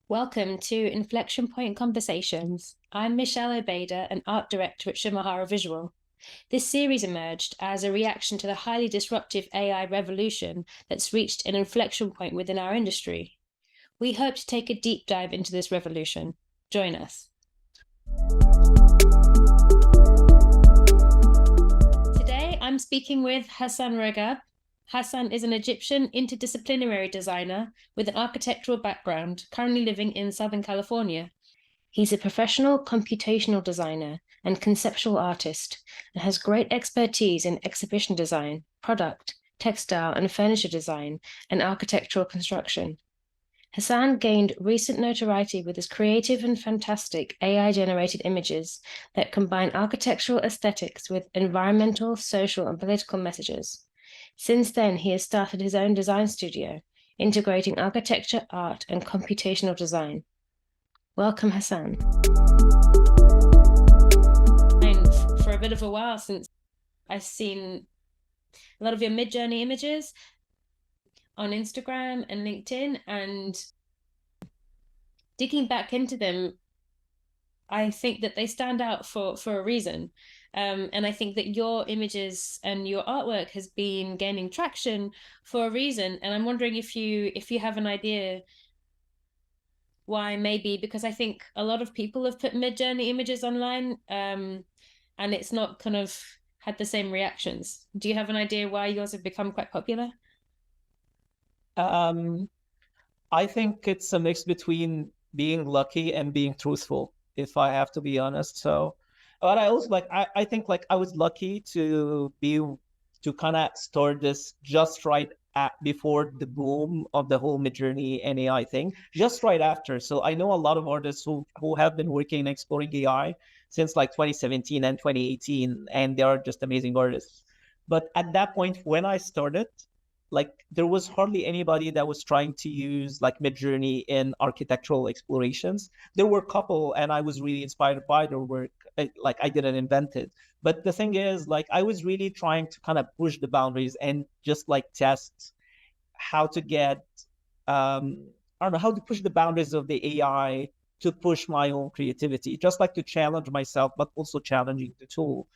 Welcome to Inflection Point Conversations. I'm Michelle Obeda, an art director at Shimahara Visual. This series emerged as a reaction to the highly disruptive AI revolution that's reached an inflection point within our industry. We hope to take a deep dive into this revolution. Join us. Today, I'm speaking with Hassan Ragab. Hassan is an Egyptian interdisciplinary designer with an architectural background, currently living in Southern California. He's a professional computational designer and conceptual artist and has great expertise in exhibition design, product, textile and furniture design, and architectural construction. Hassan gained recent notoriety with his creative and fantastic AI-generated images that combine architectural aesthetics with environmental, social, and political messages. Since then, he has started his own design studio, integrating architecture, art, and computational design. Welcome, Hassan. And for a bit of a while since I've seen a lot of your mid-journey images on Instagram and LinkedIn, and digging back into them, I think that they stand out for a reason. And I think that your images and your artwork has been gaining traction for a reason. And I'm wondering if you have an idea why, maybe because I think a lot of people have put mid-journey images online, and it's not kind of had the same reactions. Do you have an idea why yours have become quite popular? Um, I think it's a mix between being lucky and being truthful, if I have to be honest. So, but I also I think like I was lucky to kind of start this just right before the boom of the whole Midjourney and AI thing, just right after. So I know a lot of artists who have been working and exploring AI since like 2017 and 2018, and they are just amazing artists. But at that point, when I started, like there was hardly anybody that was trying to use like Midjourney in architectural explorations. There were a couple, and I was really inspired by their work. Like I didn't invent it, but the thing is, like I was really trying to kind of push the boundaries and just like test how to get, I don't know, how to push the boundaries of the AI to push my own creativity, just like to challenge myself, but also challenging the tool.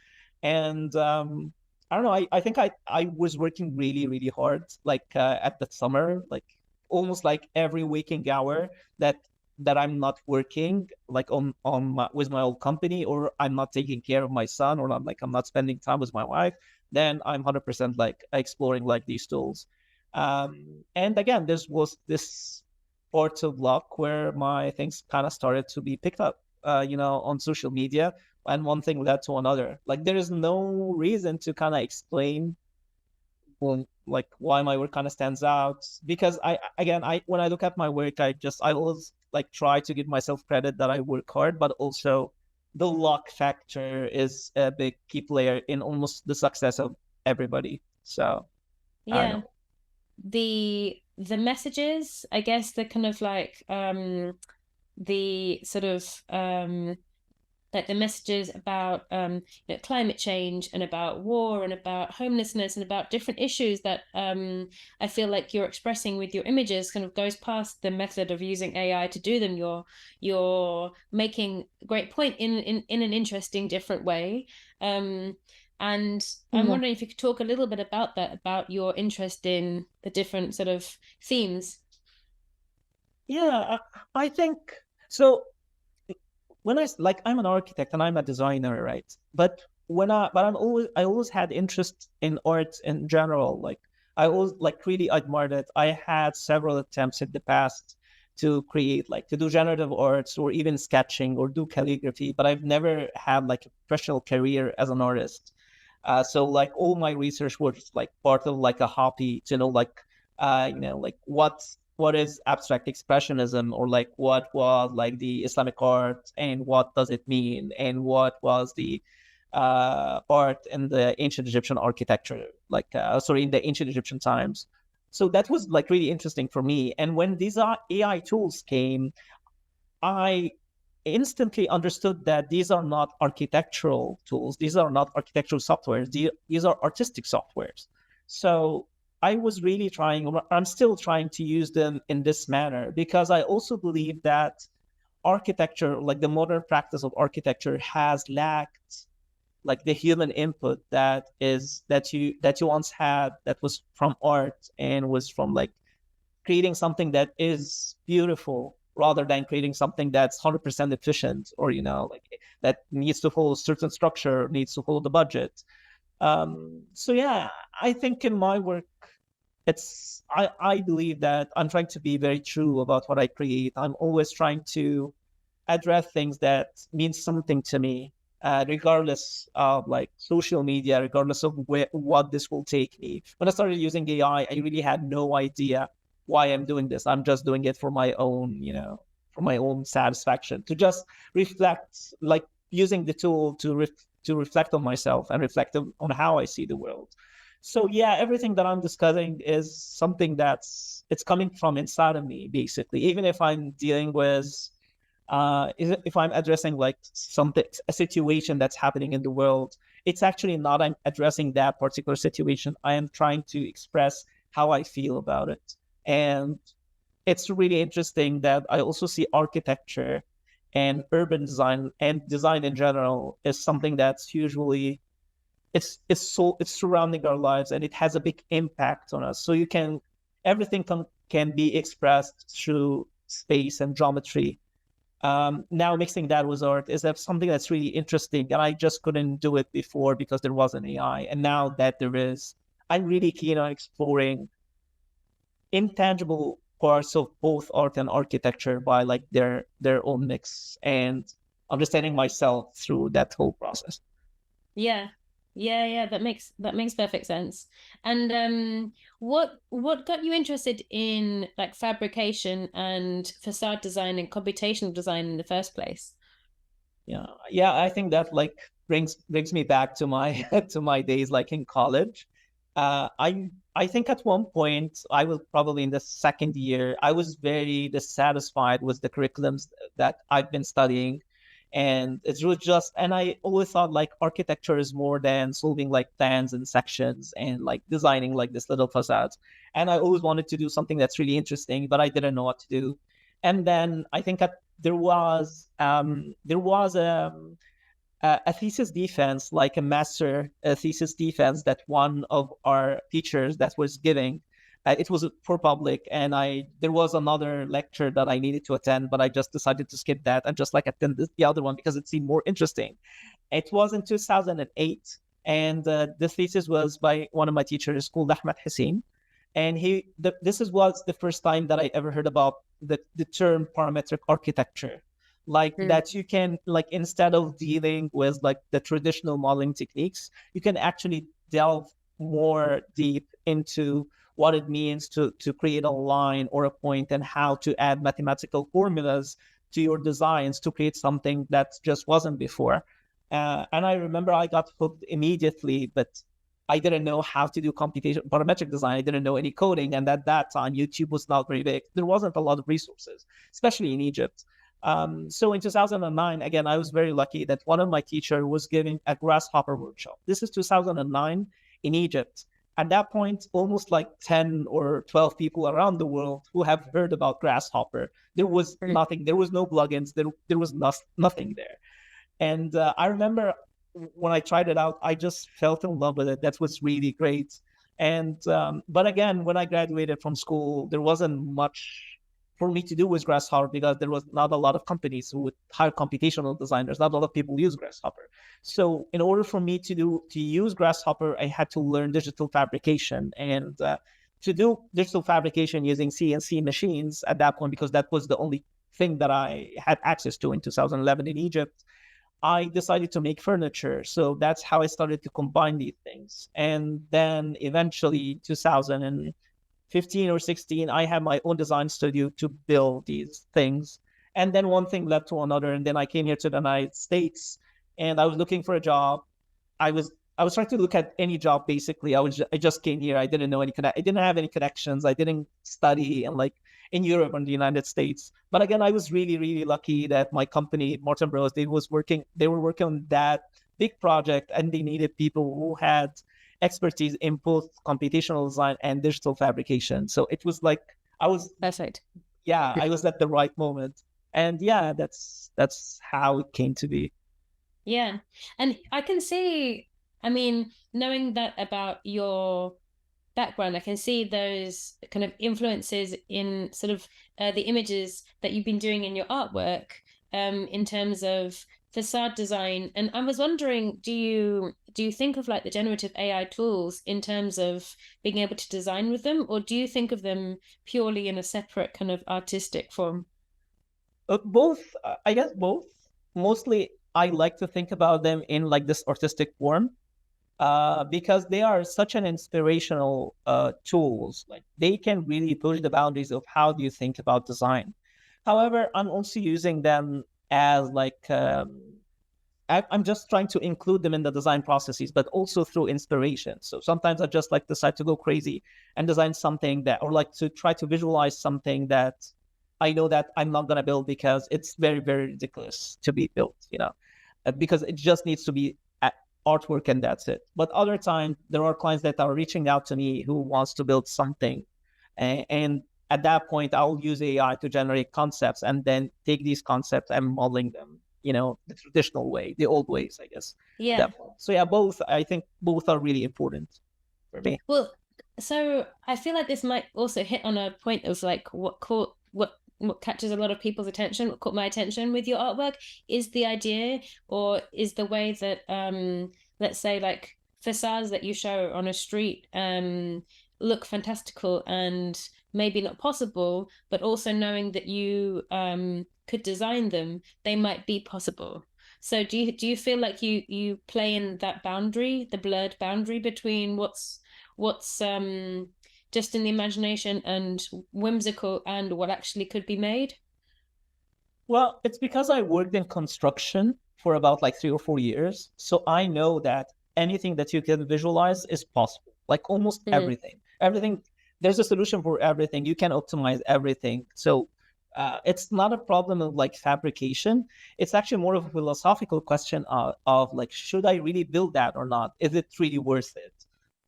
And I don't know. I think I was working really, really hard, like at the summer, like almost like every waking hour that I'm not working, like with my old company, or I'm not taking care of my son, or I'm not spending time with my wife. Then I'm 100% like exploring like these tools. And again, this was this part of luck where my things kind of started to be picked up, on social media, and one thing led to another. Like there is no reason to kind of explain, well, like why my work kind of stands out, because I when I look at my work, I always like try to give myself credit that I work hard, but also the luck factor is a big key player in almost the success of everybody. So I don't Yeah. know. The messages, I guess, the kind of the sort of like the messages about climate change and about war and about homelessness and about different issues that I feel like you're expressing with your images kind of goes past the method of using AI to do them. You're making a great point in an interesting, different way. Um, and I'm Yeah. wondering if you could talk a little bit about that, about your interest in the different sort of themes. Yeah, I think so. When like I'm an architect and I'm a designer, right? But I always had interest in art in general. Like I always like really admired it. I had several attempts in the past to create, like to do generative arts or even sketching or do calligraphy, but I've never had like a professional career as an artist. So like all my research was like part of like a hobby to know like like what is abstract expressionism, or like what was like the Islamic art and what does it mean, and what was the art in the ancient Egyptian architecture, like sorry, in the ancient Egyptian times. So that was like really interesting for me. And when these AI tools came, I instantly understood that these are not architectural tools. These are not architectural softwares. These are artistic softwares. So I was really trying, or I'm still trying to use them in this manner, because I also believe that architecture, like the modern practice of architecture, has lacked like the human input that you once had, that was from art and was from like creating something that is beautiful rather than creating something that's 100% efficient, or like that needs to follow a certain structure, needs to follow the budget. So yeah, I think in my work, I believe that I'm trying to be very true about what I create. I'm always trying to address things that mean something to me, regardless of like social media, regardless of what this will take me. When I started using AI, I really had no idea why I'm doing this. I'm just doing it for my own, for my own satisfaction, to just reflect, like using the tool to reflect on myself and reflect on how I see the world. So yeah, everything that I'm discussing is something it's coming from inside of me, basically. Even if I'm dealing with if I'm addressing like something, a situation that's happening in the world, it's actually not I'm addressing that particular situation. I am trying to express how I feel about it. And it's really interesting that I also see architecture and urban design and design in general is something that's usually it's surrounding our lives, and it has a big impact on us. So everything can be expressed through space and geometry. Now mixing that with art is that something that's really interesting, and I just couldn't do it before because there wasn't AI. And now that there is, I'm really keen on exploring intangible parts of both art and architecture by like their own mix, and understanding myself through that whole process. Yeah. Yeah, that makes perfect sense. And what got you interested in like fabrication and facade design and computational design in the first place? Yeah, I think that like brings me back to my to my days like in college. I think at one point, I was probably in the second year, I was very dissatisfied with the curriculums that I've been studying. And it was just, and I always thought like architecture is more than solving like plans and sections and like designing like this little facades. And I always wanted to do something that's really interesting, but I didn't know what to do. And then I think there was a thesis defense, like a master thesis defense that one of our teachers that was giving. It was for public, and there was another lecture that I needed to attend, but I just decided to skip that and just like attend the other one because it seemed more interesting. It was in 2008, and the thesis was by one of my teachers called Ahmed Hussein. And was the first time that I ever heard about the term parametric architecture, like Mm. that you can, like, instead of dealing with like the traditional modeling techniques, you can actually delve more deep into what it means to create a line or a point, and how to add mathematical formulas to your designs to create something that just wasn't before. And I remember I got hooked immediately, but I didn't know how to do computation parametric design. I didn't know any coding, and at that time YouTube was not very big. There wasn't a lot of resources, especially in Egypt. So in 2009, again, I was very lucky that one of my teachers was giving a grasshopper workshop. This is 2009 in Egypt. At that point, almost like 10 or 12 people around the world who have heard about grasshopper. There was Mm. nothing. There was no plugins. There was nothing there. And I remember when I tried it out, I just fell in love with it. That was really great. And but again, when I graduated from school, there wasn't much for me to do with Grasshopper because there was not a lot of companies who would hire computational designers. Not a lot of people use Grasshopper. So in order for me to use Grasshopper, I had to learn digital fabrication, and to do digital fabrication using CNC machines at that point, because that was the only thing that I had access to in 2011 in Egypt. I decided to make furniture. So that's how I started to combine these things. And then eventually 2015 or 16, I had my own design studio to build these things. And then one thing led to another. And then I came here to the United States, and I was looking for a job. I was trying to look at any job basically. I just came here. I didn't know I didn't have any connections. I didn't study and like in Europe or in the United States. But again, I was really, really lucky that my company, Morton Bros, they were working on that big project, and they needed people who had expertise in both computational design and digital fabrication. So it was like I was, Perfect. yeah, I was at the right moment. And yeah, that's how it came to be. Yeah. And I can see, I mean, knowing that about your background, I can see those kind of influences in sort of the images that you've been doing in your artwork, in terms of facade design. And I was wondering, do you think of like the generative AI tools in terms of being able to design with them, or do you think of them purely in a separate kind of artistic form? Both, I guess both. Mostly, I like to think about them in like this artistic form, because they are such an inspirational tools. Like they can really push the boundaries of how do you think about design. However, I'm also using them as like I'm just trying to include them in the design processes, but also through inspiration. So sometimes I just like decide to go crazy and design something that, or like to try to visualize something that I know that I'm not gonna build because it's very, very ridiculous to be built, because it just needs to be artwork and that's it. But other times there are clients that are reaching out to me who wants to build something, and at that point I'll use AI to generate concepts and then take these concepts and modeling them, the traditional way, the old ways, I guess. Yeah. That point. So yeah, both. I think both are really important for me. Well, so I feel like this might also hit on a point of like what catches a lot of people's attention, what caught my attention with your artwork is the idea, or is the way that let's say like facades that you show on a street look fantastical and maybe not possible, but also knowing that you could design them, they might be possible. So do you feel like you play in that boundary, the blurred boundary between what's just in the imagination and whimsical and what actually could be made? Well, it's because I worked in construction for about like 3 or 4 years. So I know that anything that you can visualize is possible, like almost Mm, everything. Everything, there's a solution for everything. You can optimize everything. So it's not a problem of like fabrication. It's actually more of a philosophical question of like, should I really build that or not? Is it really worth it?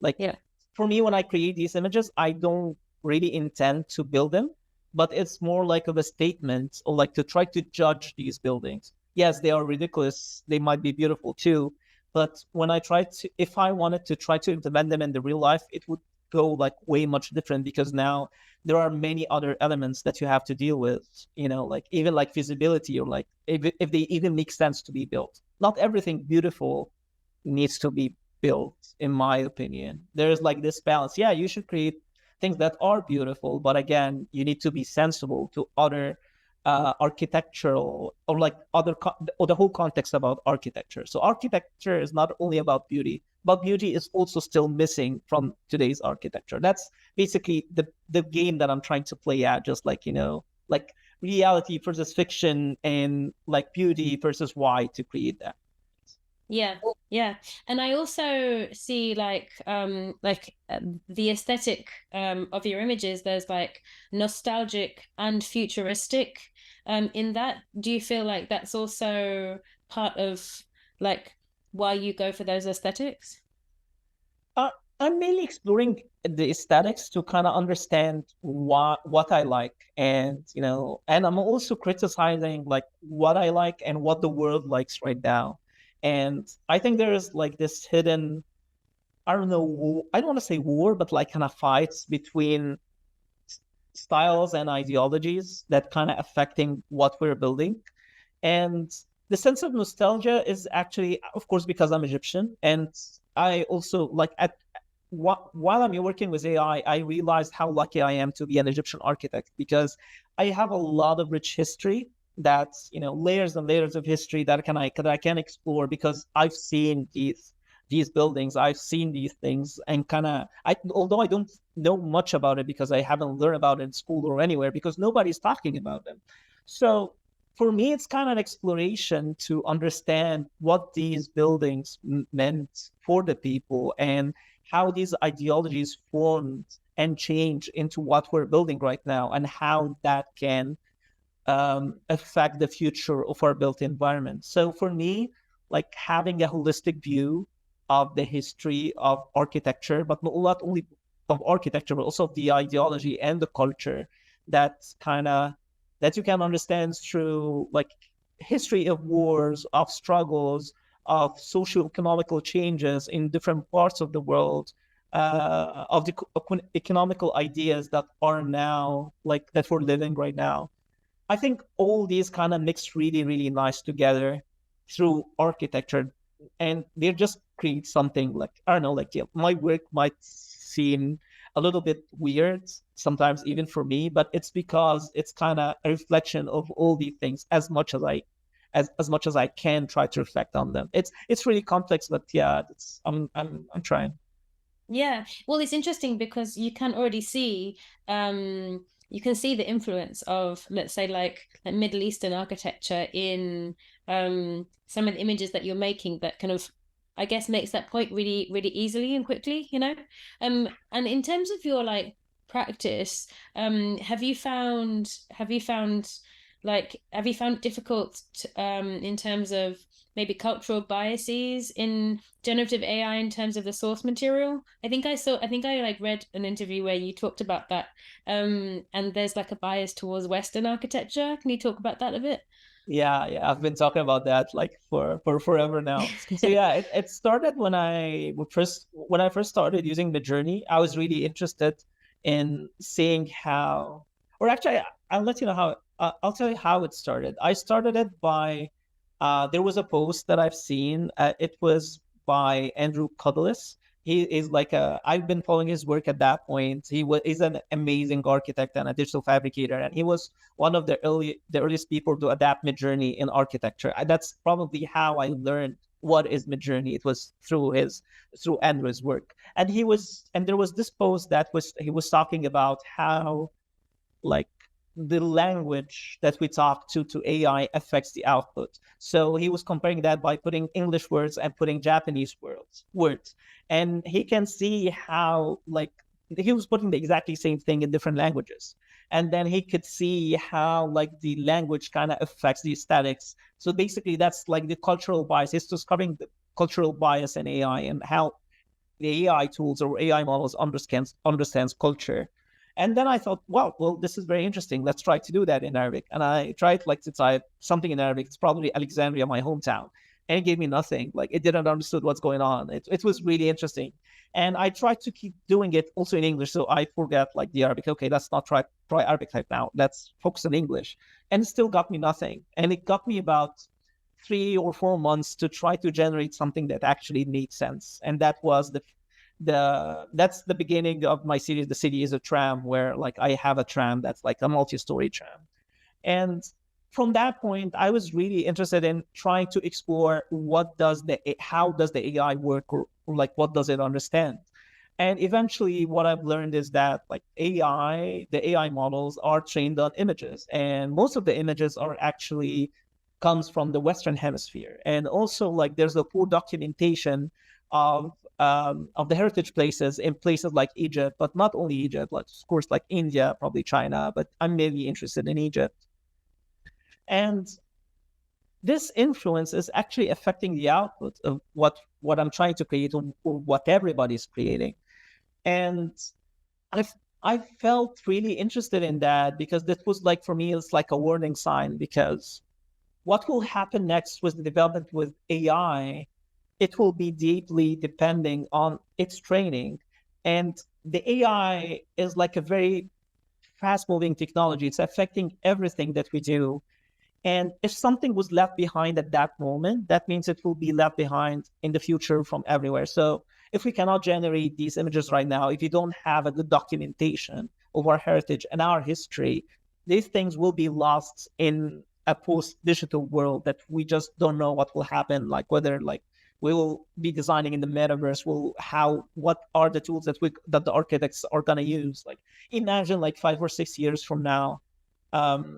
Like yeah. for me, when I create these images, I don't really intend to build them, but it's more like of a statement or like to try to judge these buildings. Yes, they are ridiculous. They might be beautiful too. But when I try to, if I wanted to try to implement them in the real life, it would go like way much different because now there are many other elements that you have to deal with, like even like feasibility or like if they even make sense to be built. Not everything beautiful needs to be built, in my opinion. There's like this balance. Yeah, you should create things that are beautiful, but again, you need to be sensible to other architectural or like or the whole context about architecture. So architecture is not only about beauty, but beauty is also still missing from today's architecture. That's basically the game that I'm trying to play at, just like like reality versus fiction and like beauty versus why to create that. Yeah, yeah. And I also see the aesthetic of your images, there's like nostalgic and futuristic in that. Do you feel like that's also part of like why you go for those aesthetics? Uh, I'm mainly exploring the aesthetics to kind of understand what I like, and I'm also criticizing like what I like and what the world likes right now. And I think there is like this hidden, I don't know, I don't want to say war, but like kind of fights between styles and ideologies that kind of affecting what we're building. And the sense of nostalgia is actually, of course, because I'm Egyptian, and I also like while I'm working with AI, I realized how lucky I am to be an Egyptian architect because I have a lot of rich history that's layers and layers of history that I can explore because I've seen these buildings, I've seen these things, and kind of although I don't know much about it because I haven't learned about it in school or anywhere because nobody's talking about them. So for me, it's kind of an exploration to understand what these buildings meant for the people and how these ideologies formed and change into what we're building right now and how that can affect the future of our built environment. So for me, like having a holistic view of the history of architecture, but not only of architecture, but also of the ideology and the culture that you can understand through like history of wars, of struggles, of socio-economical changes in different parts of the world, of the economical ideas that are now like that we're living right now. I think all these kind of mix really, really nice together through architecture, and they just create something like, I don't know, like, yeah, my work might seem a little bit weird sometimes, even for me, but it's because it's kind of a reflection of all these things as much as I can try to reflect on them. It's really complex, but yeah, I'm trying. Yeah. Well, it's interesting because you can already see you can see the influence of, let's say, like Middle Eastern architecture in some of the images that you're making that kind of, I guess, makes that point really, really easily and quickly, you know? And in terms of your like practice, have you found it difficult in terms of maybe cultural biases in generative AI in terms of the source material? I think I like read an interview where you talked about that. And there's like a bias towards Western architecture. Can you talk about that a bit? Yeah, yeah, I've been talking about that like for forever now. So yeah, it started when I first started using Midjourney. I was really interested in seeing how, or actually, I'll let you know how. I'll tell you how it started. I started it by there was a post that I've seen. It was by Andrew Cuddles. He is like a. I've been following his work at that point. He's an amazing architect and a digital fabricator, and he was one of the earliest people to adapt Midjourney in architecture. That's probably how I learned what is Midjourney. It was through Andrew's work, and there was this post that was he was talking about how like the language that we talk to AI affects the output. So he was comparing that by putting English words and putting Japanese words. And he can see how like he was putting the exactly same thing in different languages. And then he could see how like the language kind of affects the aesthetics. So basically that's like the cultural bias. It's discovering the cultural bias in AI and how the AI tools or AI models understands culture. And then I thought, wow, well, this is very interesting. Let's try to do that in Arabic. And I tried like to type something in Arabic. It's probably Alexandria, my hometown. And it gave me nothing. Like it didn't understood what's going on. It was really interesting. And I tried to keep doing it also in English. So I forgot like the Arabic. Okay, let's not try Arabic type now. Let's focus on English. And it still got me nothing. And it got me about 3 or 4 months to try to generate something that actually made sense. And that was that's the beginning of my series. The city is a tram, where like I have a tram that's like a multi-story tram. And from that point I was really interested in trying to explore how does the AI work, or like what does it understand. And eventually what I've learned is that like the AI models are trained on images, and most of the images are actually comes from the Western hemisphere. And also like there's a poor documentation of the heritage places in places like Egypt, but not only Egypt, like of course like India, probably China, but I'm mainly interested in Egypt. And this influence is actually affecting the output of what I'm trying to create, or what everybody's creating. And I've I felt really interested in that because this was like for me, it's like a warning sign, because what will happen next with the development with AI, it will be deeply depending on its training. And the AI is like a very fast moving technology. It's affecting everything that we do. And if something was left behind at that moment, that means it will be left behind in the future from everywhere. So if we cannot generate these images right now, if you don't have a good documentation of our heritage and our history, these things will be lost in a post-digital world that we just don't know what will happen, like whether like we will be designing in the metaverse, what are the tools that the architects are going to use. Like imagine like 5 or 6 years from now,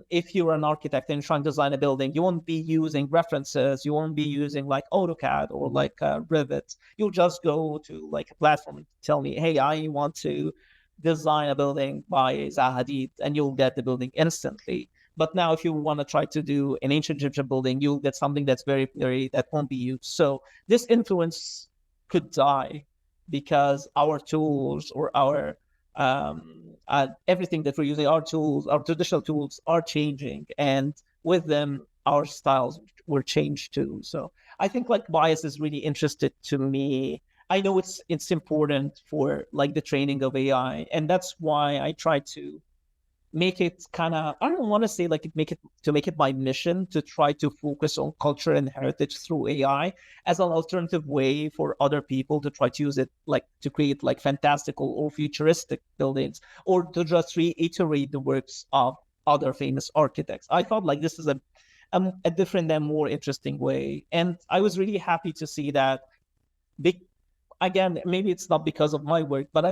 if you're an architect and you're trying to design a building, you won't be using references. You won't be using like AutoCAD or like Revit. You'll just go to like a platform and tell me, hey, I want to design a building by Zaha Hadid, and you'll get the building instantly. But now if you want to try to do an ancient Egyptian building, you'll get something that's very blurry that won't be used. So this influence could die because our tools or our everything that we're using, our tools, our traditional tools are changing, and with them, our styles were changed too. So I think like bias is really interested to me. I know it's important for like the training of AI, and that's why I try to make it kind of, I don't want to say like make it my mission to try to focus on culture and heritage through AI as an alternative way for other people to try to use it, like to create like fantastical or futuristic buildings, or to just reiterate the works of other famous architects. I thought like this is a different and more interesting way, and I was really happy to see that big. Again, maybe it's not because of my work, but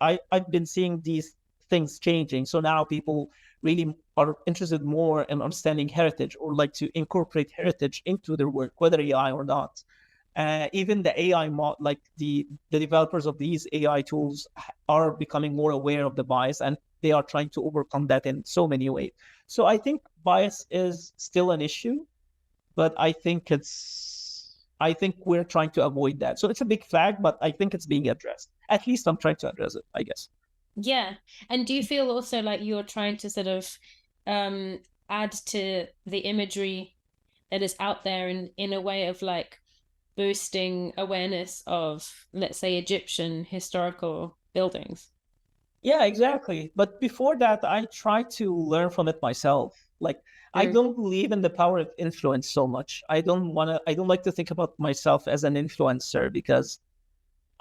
I've been seeing these things changing. So now people really are interested more in understanding heritage, or like to incorporate heritage into their work, whether AI or not. Even the AI like the developers of these AI tools are becoming more aware of the bias, and they are trying to overcome that in so many ways. So I think bias is still an issue, but I think we're trying to avoid that. So it's a big flag, but I think it's being addressed. At least I'm trying to address it, I guess. Yeah. And do you feel also like you're trying to sort of um add to the imagery that is out there in a way of like boosting awareness of, let's say, Egyptian historical buildings? Yeah, exactly. But before that, I try to learn from it myself. Like, I Mm. don't believe in the power of influence so much. I don't like to think about myself as an influencer because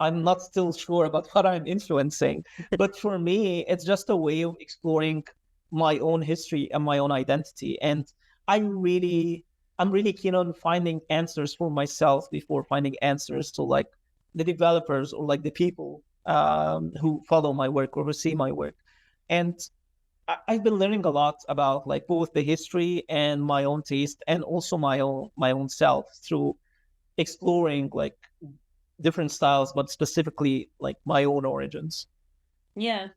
I'm not still sure about what I'm influencing. But for me, it's just a way of exploring my own history and my own identity. And I'm really keen on finding answers for myself before finding answers to like the developers or like the people who follow my work or who see my work. And I've been learning a lot about like both the history and my own taste, and also my own self through exploring like different styles, but specifically like my own origins. Yeah.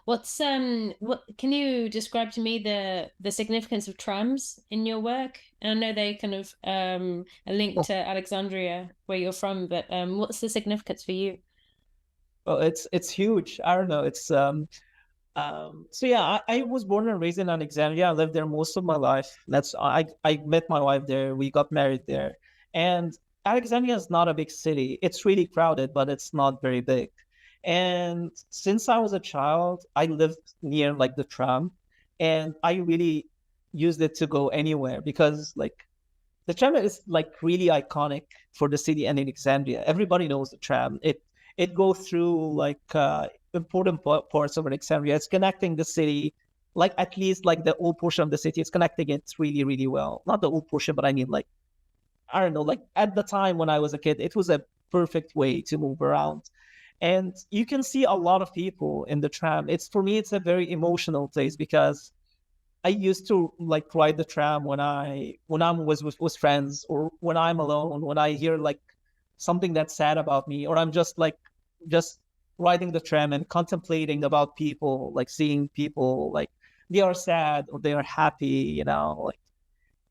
What can you describe to me the significance of trams in your work? And I know they kind of are linked Oh, to Alexandria where you're from, but what's the significance for you? well, it's huge. I don't know. So yeah, I was born and raised in Alexandria. I lived there most of my life. I met my wife there. We got married there. And Alexandria is not a big city. It's really crowded, but it's not very big. And since I was a child, I lived near like the tram, and I really used it to go anywhere because like the tram is like really iconic for the city and in Alexandria. Everybody knows the tram. It goes through like important parts of Alexandria. It's connecting the city, like at least like the old portion of the city. It's connecting it really, really well. Not the old portion, but I mean like I don't know. Like at the time when I was a kid, it was a perfect way to move around. And you can see a lot of people in the tram. It's for me, it's a very emotional place because I used to like ride the tram when I was with friends, or when I'm alone, when I hear like something that's sad about me, or I'm just riding the tram and contemplating about people, like seeing people like they are sad or they are happy, you know, like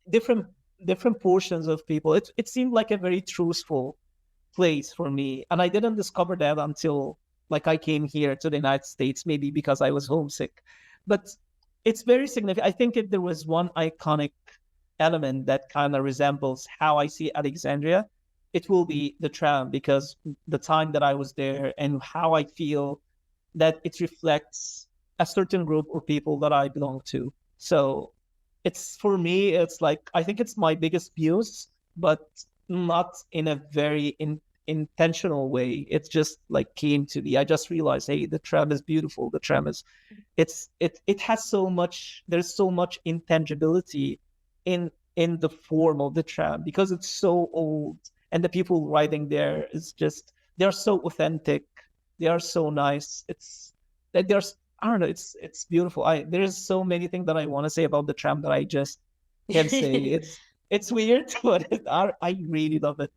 different different portions of people. It seemed like a very truthful place for me, and I didn't discover that until like I came here to the United States, maybe because I was homesick. But it's very significant. I think if there was one iconic element that kind of resembles how I see Alexandria, it will be the tram, because the time that I was there and how I feel that it reflects a certain group or people that I belong to. So it's for me, it's like I think it's my biggest muse, but not in a very intentional way. It just like came to me. I just realized, hey, the tram is beautiful. The tram is, it has so much. There's so much intangibility in the form of the tram because it's so old, and the people riding there is just they're so authentic. They are so nice. It's that there's I don't know. It's beautiful. I There's so many things that I want to say about the tram that I just can't say. It's weird, but I really love it.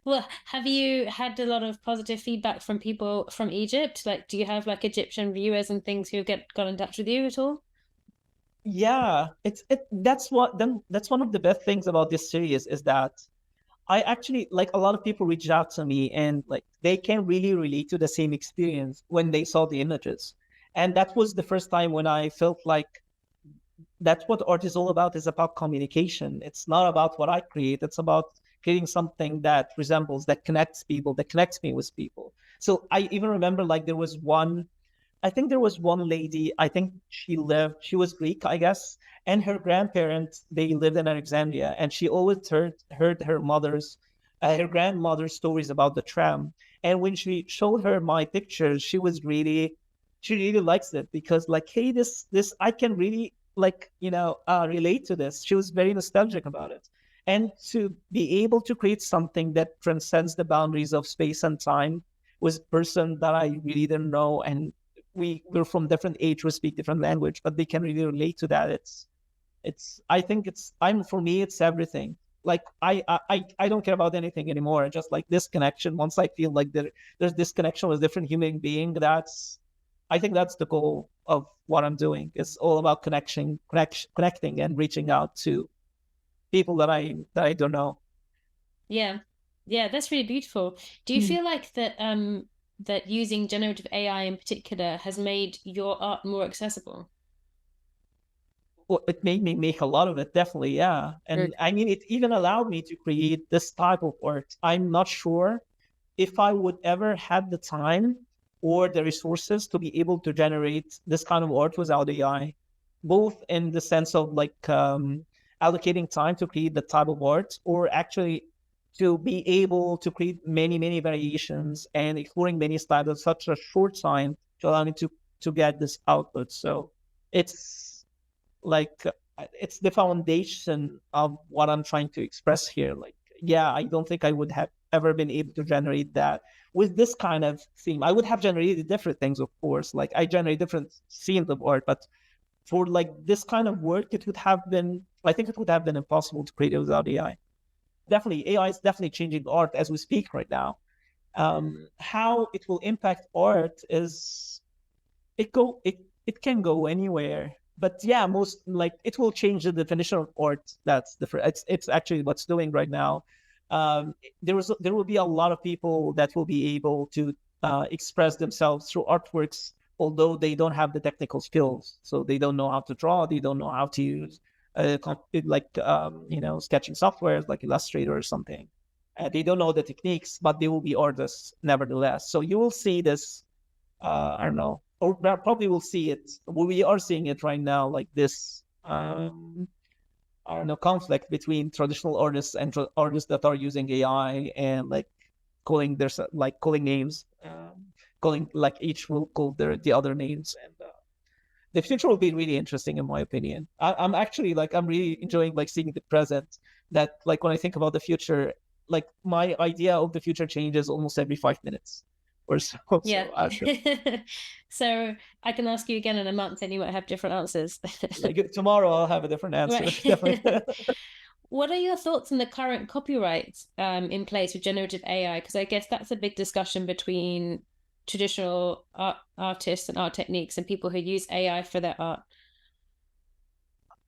Well, have you had a lot of positive feedback from people from Egypt? Like, do you have like Egyptian viewers and things who get got in touch with you at all? Yeah, it's it. That's what then. That's one of the best things about this series is that I actually, like, a lot of people reached out to me, and like they can really relate to the same experience when they saw the images. And that was the first time when I felt like that's what art is all about, is about communication. It's not about what I create. It's about creating something that resembles, that connects people, that connects me with people. So I even remember, like, I think there was one lady, I think she was Greek, I guess, and her grandparents, they lived in Alexandria, and she always heard her grandmother's stories about the tram. And when she showed her my pictures, she really likes it, because like, hey, this I can really, like, relate to this. She was very nostalgic about it. And to be able to create something that transcends the boundaries of space and time with a person that I really didn't know, and we're from different age, we speak different language, but they can really relate to that. It's I think it's I'm for me, it's everything. Like, I don't care about anything anymore. Just like this connection. Once I feel like there's this connection with a different human being, I think that's the goal of what I'm doing. It's all about connecting and reaching out to people that I don't know. Yeah. Yeah, that's really beautiful. Do you Hmm. feel like that using generative AI in particular has made your art more accessible? Well, it made me make a lot of it, definitely, yeah. Good. And I mean, it even allowed me to create this type of art. I'm not sure if I would ever have the time or the resources to be able to generate this kind of art without AI, both in the sense of like, allocating time to create the type of art, or actually to be able to create many, many variations and exploring many styles in such a short time to allow me to get this output. So it's like, it's the foundation of what I'm trying to express here. Like, yeah, I don't think I would have ever been able to generate that with this kind of theme. I would have generated different things, of course. Like, I generate different scenes of art, but for like this kind of work, I think it would have been impossible to create it without AI. Definitely, AI is definitely changing art as we speak right now. How it will impact art is, it can go anywhere. But yeah, most, like, it will change the definition of art. That's different. It's actually what's doing right now. There will be a lot of people that will be able to express themselves through artworks, although they don't have the technical skills. So they don't know how to draw, they don't know how to use like, sketching softwares like Illustrator or something. They don't know the techniques, but they will be artists nevertheless. So you will see this, I don't know, or probably we'll see it. We are seeing it right now, like this, I don't know, conflict between traditional artists and artists that are using AI, and like calling names, calling, like, each will call the other names. And the future will be really interesting, in my opinion. I'm actually, like, I'm really enjoying, like, seeing the present. That, like, when I think about the future, like, my idea of the future changes almost every 5 minutes or so. Yeah. So I should, So I can ask you again in a month and you might have different answers. like, tomorrow I'll have a different answer. Definitely. Right. What are your thoughts on the current copyright in place with generative AI? Because I guess that's a big discussion between traditional artists and art techniques and people who use AI for their art.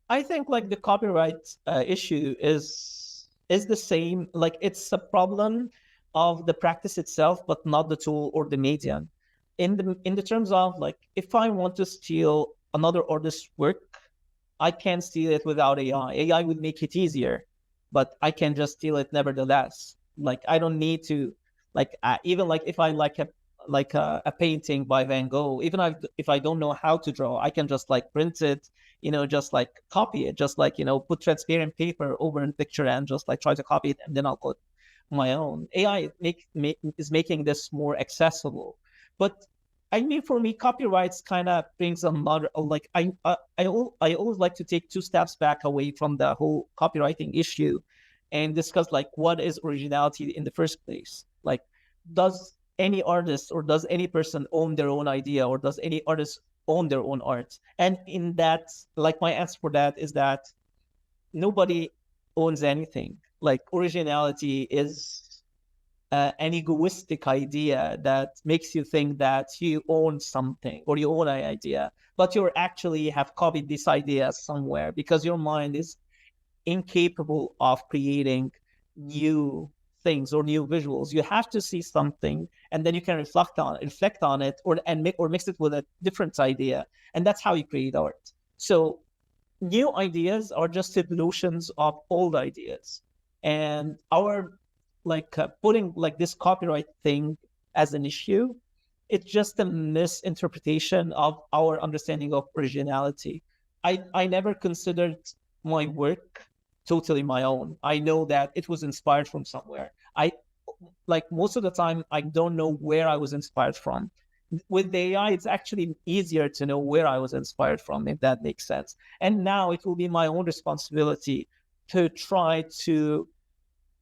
I think, like, the copyright issue is the same. Like, it's a problem of the practice itself, but not the tool or the medium. In the terms of, like, if I want to steal another artist's work, I can steal it without AI. AI would make it easier, but I can just steal it nevertheless. Like, I don't need to, like, even like if I like a painting by Van Gogh, even if I don't know how to draw, I can just like print it, just like copy it, just like, put transparent paper over a picture and just like try to copy it, and then I'll put my own. AI is making this more accessible, but I mean, for me, copyrights kind of brings another, like, I always like to take two steps back away from the whole copywriting issue and discuss, like, what is originality in the first place. Like, does any artist or does any person own their own idea, or does any artist own their own art? And in that, like, my answer for that is that nobody owns anything. Like, originality is an egoistic idea that makes you think that you own something or you own an idea, but you actually have copied this idea somewhere because your mind is incapable of creating new things or new visuals. You have to see something, and then you can reflect on it, or mix it with a different idea, and that's how you create art. So new ideas are just evolutions of old ideas, and our putting like this copyright thing as an issue, it's just a misinterpretation of our understanding of originality. I never considered my work totally my own. I know that it was inspired from somewhere. I like most of the time I don't know where I was inspired from. With the AI, it's actually easier to know where I was inspired from, if that makes sense. And now it will be my own responsibility to try to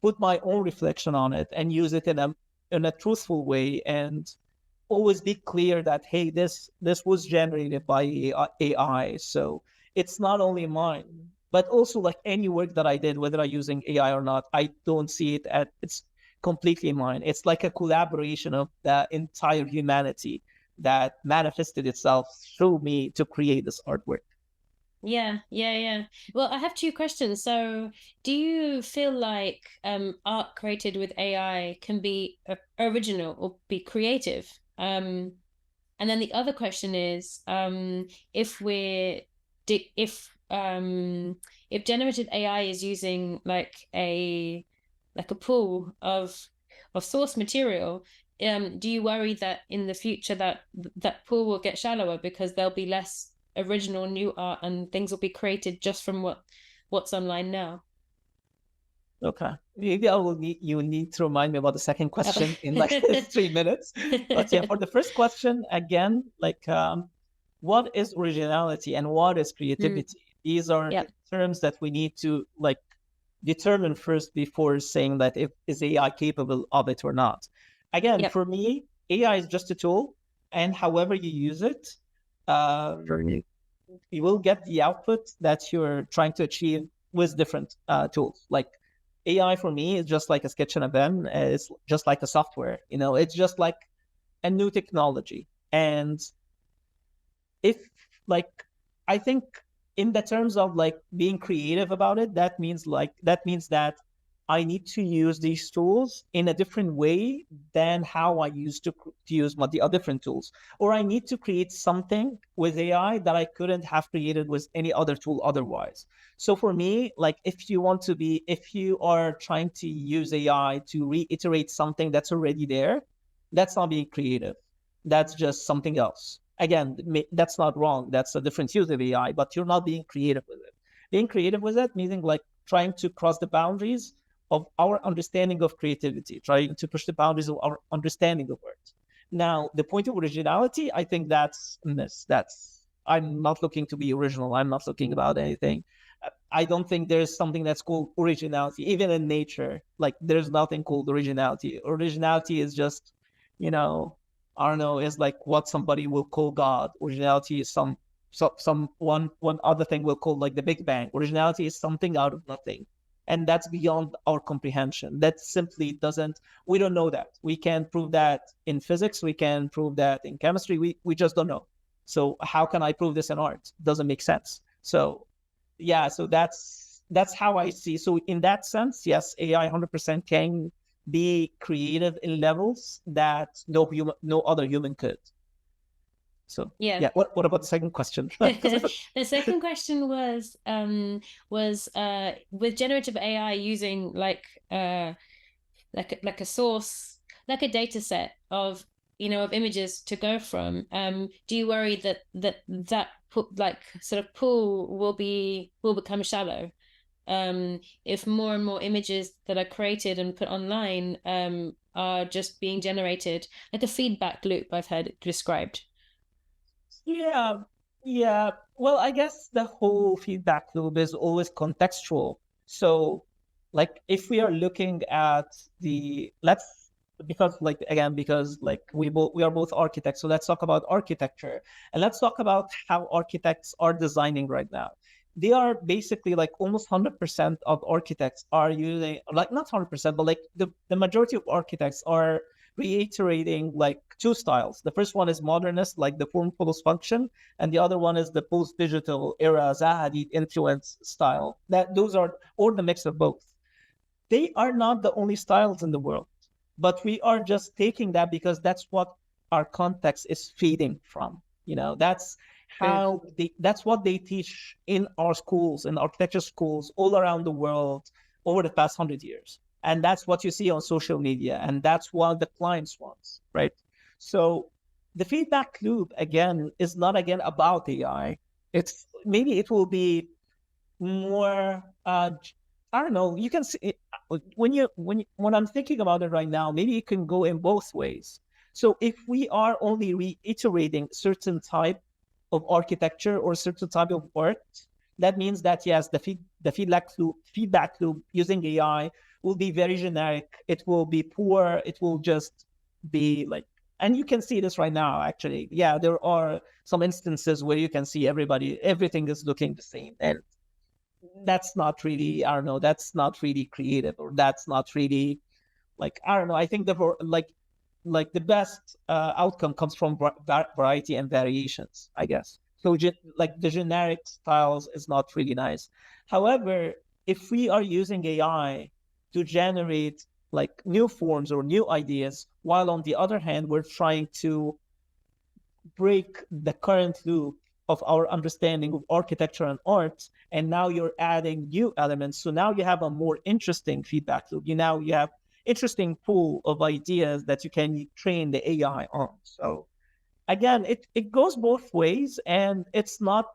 put my own reflection on it and use it in a truthful way, and always be clear that, hey, this was generated by AI, so it's not only mine, but also like any work that I did, whether I'm using AI or not, I don't see it as it's completely mine. It's like a collaboration of the entire humanity that manifested itself through me to create this artwork. Yeah, yeah, yeah. Well, I have two questions. So, do you feel like art created with AI can be original or be creative? And then the other question is, if we're if if generative AI is using like a pool of source material, do you worry that in the future that pool will get shallower because there'll be less original new art and things will be created just from what's online now? Okay. Maybe you need to remind me about the second Oh. question in like 3 minutes. But yeah, for the first question, again, what is originality and what is Mm, creativity? These are yep, terms that we need to like determine first before saying that if is AI capable of it or not. Again, yep, for me, AI is just a tool, and however you use it, uh, you will get the output that you're trying to achieve with different tools. Like AI for me is just like a sketch and a pen. It's just like a software. It's just like a new technology. And if like I think in the terms of like being creative about it, that means that I need to use these tools in a different way than how I used to use the other different tools, or I need to create something with AI that I couldn't have created with any other tool otherwise. So for me, like if you are trying to use AI to reiterate something that's already there, that's not being creative. That's just something else. Again, that's not wrong. That's a different use of AI, but you're not being creative with it. Being creative with it, meaning like trying to cross the boundaries of our understanding of creativity, trying to push the boundaries of our understanding of art. Now, the point of originality, I think that's miss. I'm not looking to be original. I'm not looking about anything. I don't think there's something that's called originality, even in nature. Like there's nothing called originality. Originality is just, you know, I don't know, is like what somebody will call God. Originality is some one other thing we'll call like the Big Bang. Originality is something out of nothing. And that's beyond our comprehension. That simply doesn't, we don't know that. We can't prove that in physics. We can prove that in chemistry. We just don't know. So how can I prove this in art? Doesn't make sense. So yeah, so that's how I see. So in that sense, yes, AI 100% can be creative in levels that no other human could. So yeah. yeah, what about the second question? The second question was with generative AI using like a source, like a data set of images to go from. Do you worry that sort of pool will become shallow? If more and more images that are created and put online are just being generated, like a feedback loop I've heard it described. Yeah, yeah. Well, I guess the whole feedback loop is always contextual. So, like, if we are looking at the let's because like again because like we are both architects, so let's talk about architecture and let's talk about how architects are designing right now. They are basically like almost 100% of architects are using, like, not 100%, but like the majority of architects are reiterating like two styles. The first one is modernist, like the form follows function, and the other one is the post-digital era Zaha Hadid influence style. That those are, or the mix of both. they are not the only styles in the world, but we are just taking that because that's what our context is feeding from. That's True. that's what they teach in our schools, in architecture schools all around the world over the past 100 years. And that's what you see on social media. And that's what the clients want, right? So the feedback loop, again, is not again about AI. It's maybe it will be more I don't know, you can see it, when I'm thinking about it right now, maybe it can go in both ways. So if we are only reiterating certain type of architecture or certain type of art, that means that yes, the feedback loop using AI will be very generic. It will be poor. It will just be like, and you can see this right now, actually. Yeah, there are some instances where you can see everything is looking the same. And that's not really, I don't know, that's not really creative, or that's not really, like, I don't know. I think like the best outcome comes from variety and variations, I guess. So like the generic styles is not really nice. However, if we are using AI to generate like new forms or new ideas, while on the other hand we're trying to break the current loop of our understanding of architecture and art, and now you're adding new elements, so now you have a more interesting feedback loop. You have interesting pool of ideas that you can train the AI on. So again, it goes both ways, and it's not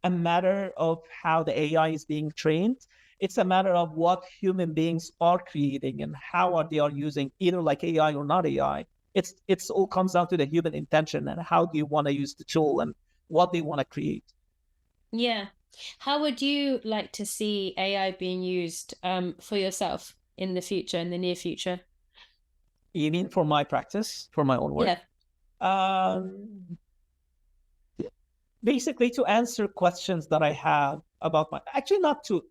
a matter of how the AI is being trained. It's a matter of what human beings are creating and how are they are using either like AI or not AI. It's all comes down to the human intention and how do you want to use the tool and what they want to create. Yeah. How would you like to see AI being used for yourself in the future, in the near future? You mean for my practice, for my own work? Yeah. Um, Basically to answer questions that I have about actually not to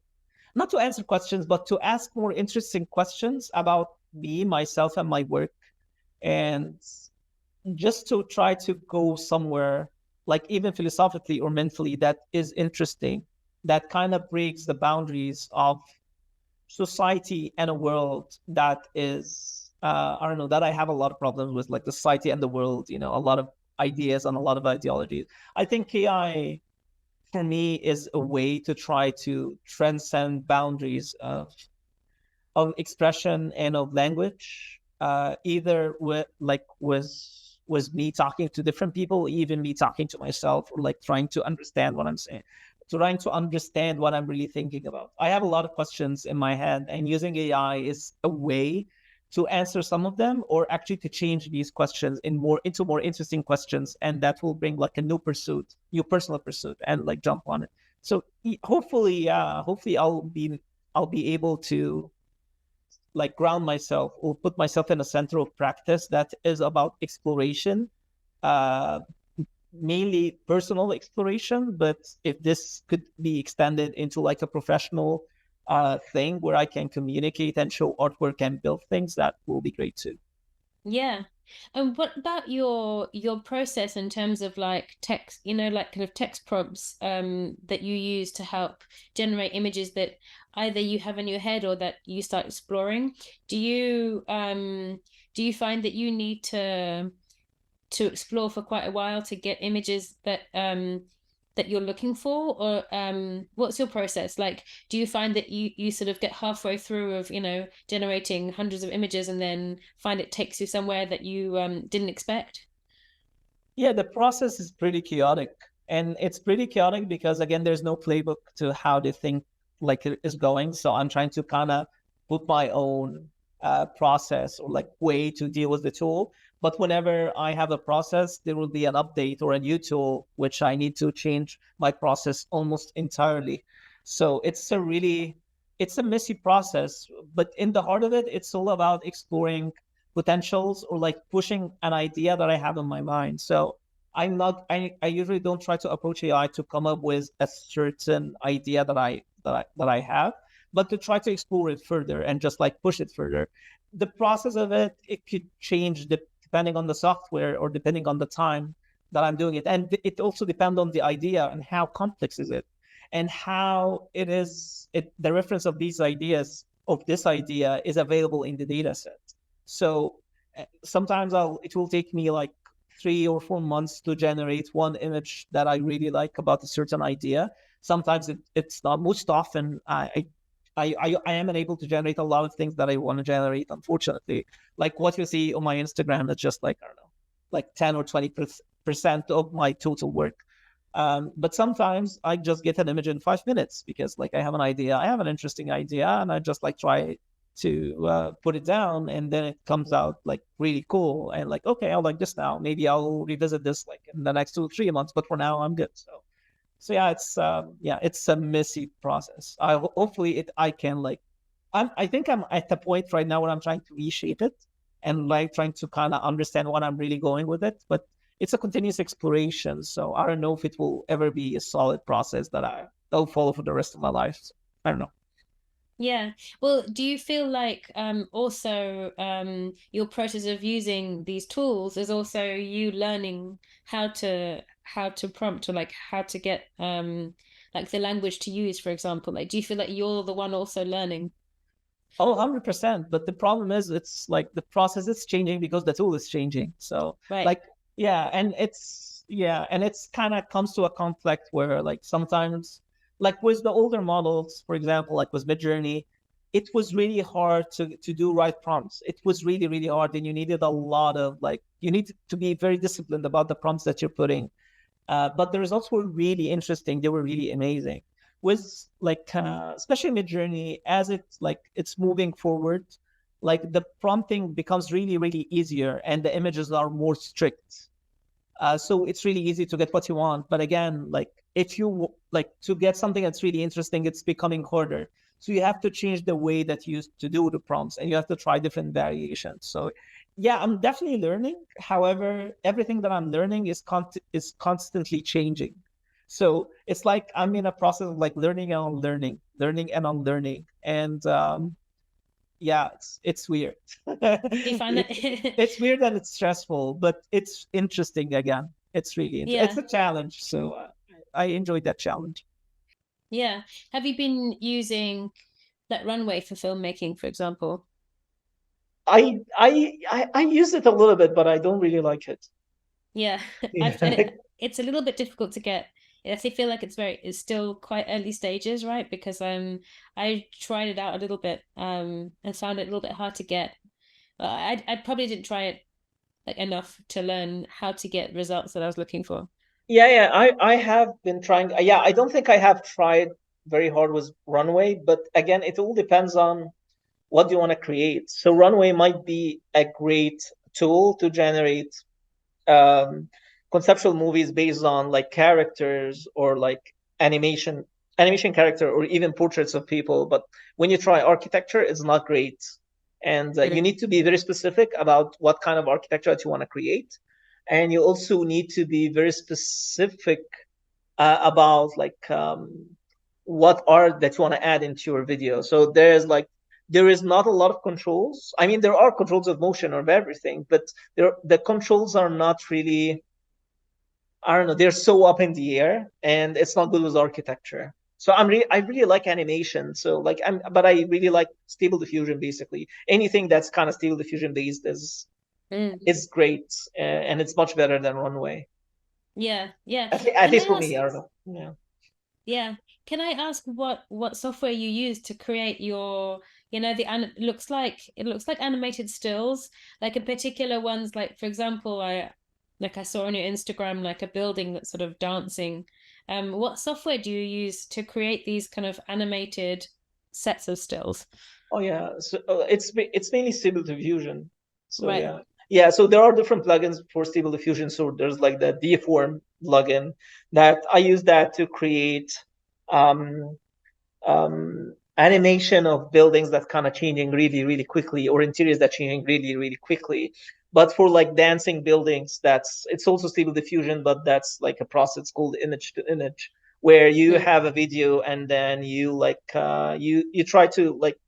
answer questions, but to ask more interesting questions about me, myself, and my work, and just to try to go somewhere, like even philosophically or mentally, that is interesting, that kind of breaks the boundaries of society and a world that is, I don't know, that I have a lot of problems with, like the society and the world, a lot of ideas and a lot of ideologies. I think AI for me is a way to try to transcend boundaries of expression and of language, either with me talking to different people, even me talking to myself, or like trying to understand what I'm saying, trying to understand what I'm really thinking about. I have a lot of questions in my head, and using AI is a way to answer some of them, or actually to change these questions into more interesting questions, and that will bring like a new personal pursuit, and like jump on it. So hopefully I'll be able to like ground myself or put myself in a center of practice that is about exploration, uh, mainly personal exploration. But if this could be extended into like a professional thing where I can communicate and show artwork and build things, that will be great too. Yeah. And what about your process in terms of like text, like kind of text prompts that you use to help generate images that either you have in your head or that you start exploring? Do you find that you need to explore for quite a while to get images that you're looking for, or what's your process like? Do you find that you sort of get halfway through of generating hundreds of images and then find it takes you somewhere that you didn't expect? Yeah, the process is pretty chaotic. And it's pretty chaotic because, again, there's no playbook to how the thing like it is going. So I'm trying to kind of put my own process or like way to deal with the tool. But whenever I have a process, there will be an update or a new tool, which I need to change my process almost entirely. So it's a messy process, but in the heart of it, it's all about exploring potentials or like pushing an idea that I have in my mind. So I usually don't try to approach AI to come up with a certain idea that I have, but to try to explore it further and just like push it further. The process of it could change depending on the software or depending on the time that I'm doing it. And it also depends on the idea and how complex is it, and how it is the reference of these ideas of this idea is available in the data set. So sometimes it will take me like 3 or 4 months to generate one image that I really like about a certain idea. Sometimes it's not. Most often, I am unable to generate a lot of things that I want to generate, unfortunately. Like what you see on my Instagram, that's just like, I don't know, like 10 or 20% of my total work. But sometimes I just get an image in 5 minutes because like I have an idea, I have an interesting idea, and I just like try to put it down, and then it comes out like really cool, and like, okay, I like this now. Maybe I'll revisit this like in the next 2 or 3 months, but for now I'm good. So yeah, it's a messy process. Hopefully I can like I think I'm at the point right now where I'm trying to reshape it and like trying to kind of understand what I'm really going with it. But it's a continuous exploration. So I don't know if it will ever be a solid process that'll follow for the rest of my life. So, I don't know. Yeah. Well, do you feel like also your process of using these tools is also you learning how to prompt, or like how to get like the language to use, for example? Like, do you feel like you're the one also learning? Oh, 100%. But the problem is it's like the process is changing because the tool is changing. So Right. like, and it's kind of comes to a conflict where like sometimes like with the older models, for example, like with Midjourney, it was really hard to do right prompts. It was really, really hard. And you needed a lot of like you need to be very disciplined about the prompts that you're putting. But the results were really interesting. They were really amazing. With like especially Midjourney, as it's moving forward, like the prompting becomes really, really easier, and the images are more strict. So it's really easy to get what you want. But again, like if you like to get something that's really interesting, it's becoming harder. So you have to change the way that you used to do the prompts, and you have to try different variations. So yeah, I'm definitely learning. However, everything that I'm learning is constantly changing. So it's like I'm in a process of like learning and unlearning, learning and unlearning. And yeah, it's weird. Do you find that? It's weird and it's stressful, but it's interesting again. It's really it's Yeah. a challenge. So I enjoyed that challenge. Yeah. Have you been using like Runway for filmmaking, for example? I use it a little bit, but I don't really like it. Yeah, I've and Yeah. it's a little bit difficult to get. Yes, I feel like it's still quite early stages, right? Because I tried it out a little bit and found it a little bit hard to get. I probably didn't try it like enough to learn how to get results that I was looking for. Yeah, I have been trying. Yeah, I don't think I have tried very hard with Runway, but again, it all depends on what do you want to create. So Runway might be a great tool to generate um, conceptual movies based on like characters or like animation animation character or even portraits of people. But when you try architecture, it's not great, and you Really? need to be very specific about what kind of architecture that you want to create, and you also need to be very specific about like what art that you want to add into your video. So there is not a lot of controls. I mean, there are controls of motion of everything, but the controls are not really, I don't know, they're so up in the air, and it's not good with architecture. So I really like animation. So like but I really like stable diffusion basically. Anything that's kind of stable diffusion based Mm. is great, and it's much better than Runway. Yeah, yeah. At Can I least for me, ask? I don't know. Yeah. Yeah. Can I ask what software you use to create your, the it looks like animated stills, like in particular ones like for example, I saw on your Instagram like a building that's sort of dancing. What software do you use to create these kind of animated sets of stills? Oh yeah, so it's mainly Stable Diffusion. So Right. yeah. So there are different plugins for Stable Diffusion. So there's like the Deform plugin that I use that to create um, animation of buildings that's kind of changing really, really quickly, or interiors that changing really, really quickly. But for like dancing buildings, it's also Stable Diffusion, but that's like a process called image to image, where you Mm. have a video and then you like you try to like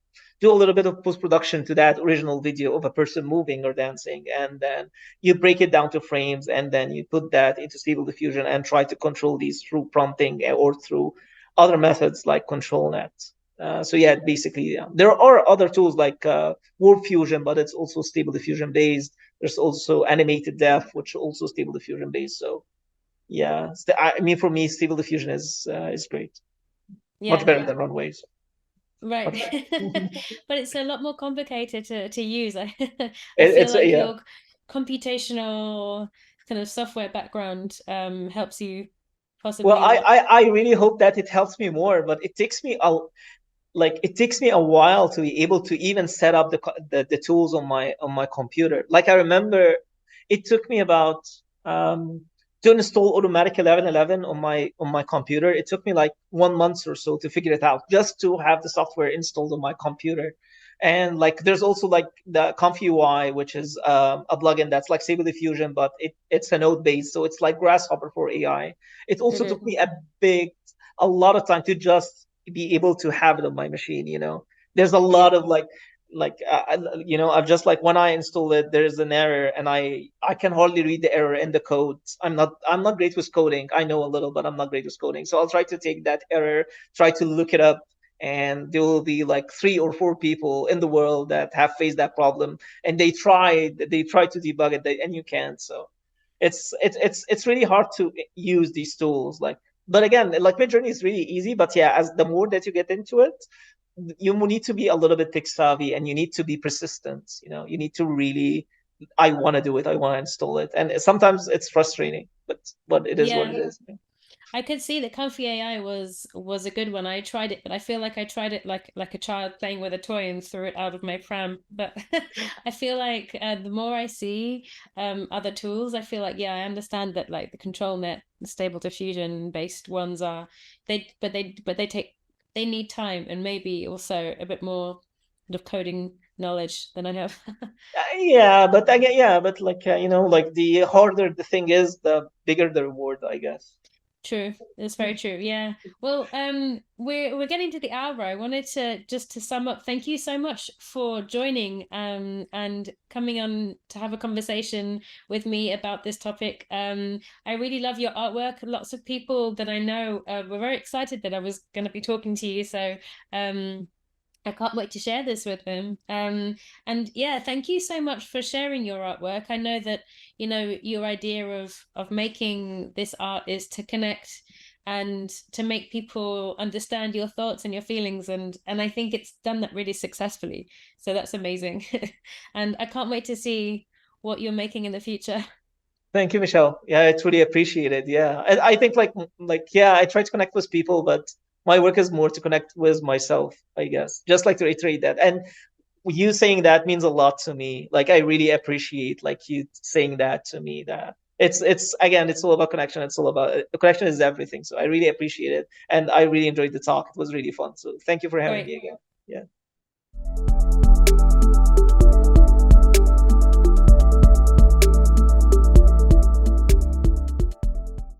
do a little bit of post production to that original video of a person moving or dancing, and then you break it down to frames, and then you put that into Stable Diffusion and try to control these through prompting or through other methods like control net. So yeah, basically, yeah. There are other tools like Warp Fusion, but it's also Stable Diffusion based. There's also Animated Depth, which also Stable Diffusion based. So yeah, I mean, for me, Stable Diffusion is great, much Yeah, better than Runways. right. Much better. But it's a lot more complicated to use. I feel It's like yeah. your computational kind of software background helps you Well, possibly a lot. I really hope that it helps me more, but it takes me a like it takes me a while to be able to even set up the tools on my computer. Like I remember it took me about um to install automatic 1111 on my computer. It took me like 1 month or so to figure it out, just to have the software installed on my computer. And like there's also like the Conf UI, which is a plugin that's like Stable Diffusion, but it's a node based, so it's like Grasshopper for AI. It also Hmm. took me a lot of time to just be able to have it on my machine. There's a Yeah. lot of I've just like when I install it, there's an error, and I can hardly read the error in the code. I'm not great with coding. I know a little, but I'm not great with coding. So I'll try to take that error, try to look it up, and there will be like 3 or 4 people in the world that have faced that problem, and they try to debug it, and you can't. So it's really hard to use these tools. But again, like Midjourney is really easy. But yeah, as the more that you get into it, you need to be a little bit tech savvy, and you need to be persistent. You need to really, I want to do it, I want to install it, and sometimes it's frustrating, but it is what Yeah. it is. I could see that Comfy AI was a good one. I tried it, but I feel like I tried it like a child playing with a toy and threw it out of my pram. But I feel like the more I see other tools, I feel like yeah, I understand that like the control net, the stable diffusion based ones are they need time and maybe also a bit more of coding knowledge than I have. Yeah, but again, yeah, but like like the harder the thing is, the bigger the reward, I guess. True. It's very true. Yeah. Well, we're getting to the hour. I wanted to just to sum up, thank you so much for joining and coming on to have a conversation with me about this topic. I really love your artwork. Lots of people that I know were very excited that I was going to be talking to you. So, I can't wait to share this with them. And yeah, thank you so much for sharing your artwork. I know that, your idea of making this art is to connect and to make people understand your thoughts and your feelings, and I think it's done that really successfully. So that's amazing. And I can't wait to see what you're making in the future. Thank you, Michelle. Yeah, it's really appreciated. Yeah, I think yeah, I try to connect with people, but my work is more to connect with myself, I guess. Just like to reiterate that, and you saying that means a lot to me. Like I really appreciate like you saying that to me. That it's again, it's all about connection. It's all about connection is everything. So I really appreciate it, and I really enjoyed the talk. It was really fun. So thank you for having Great. me again.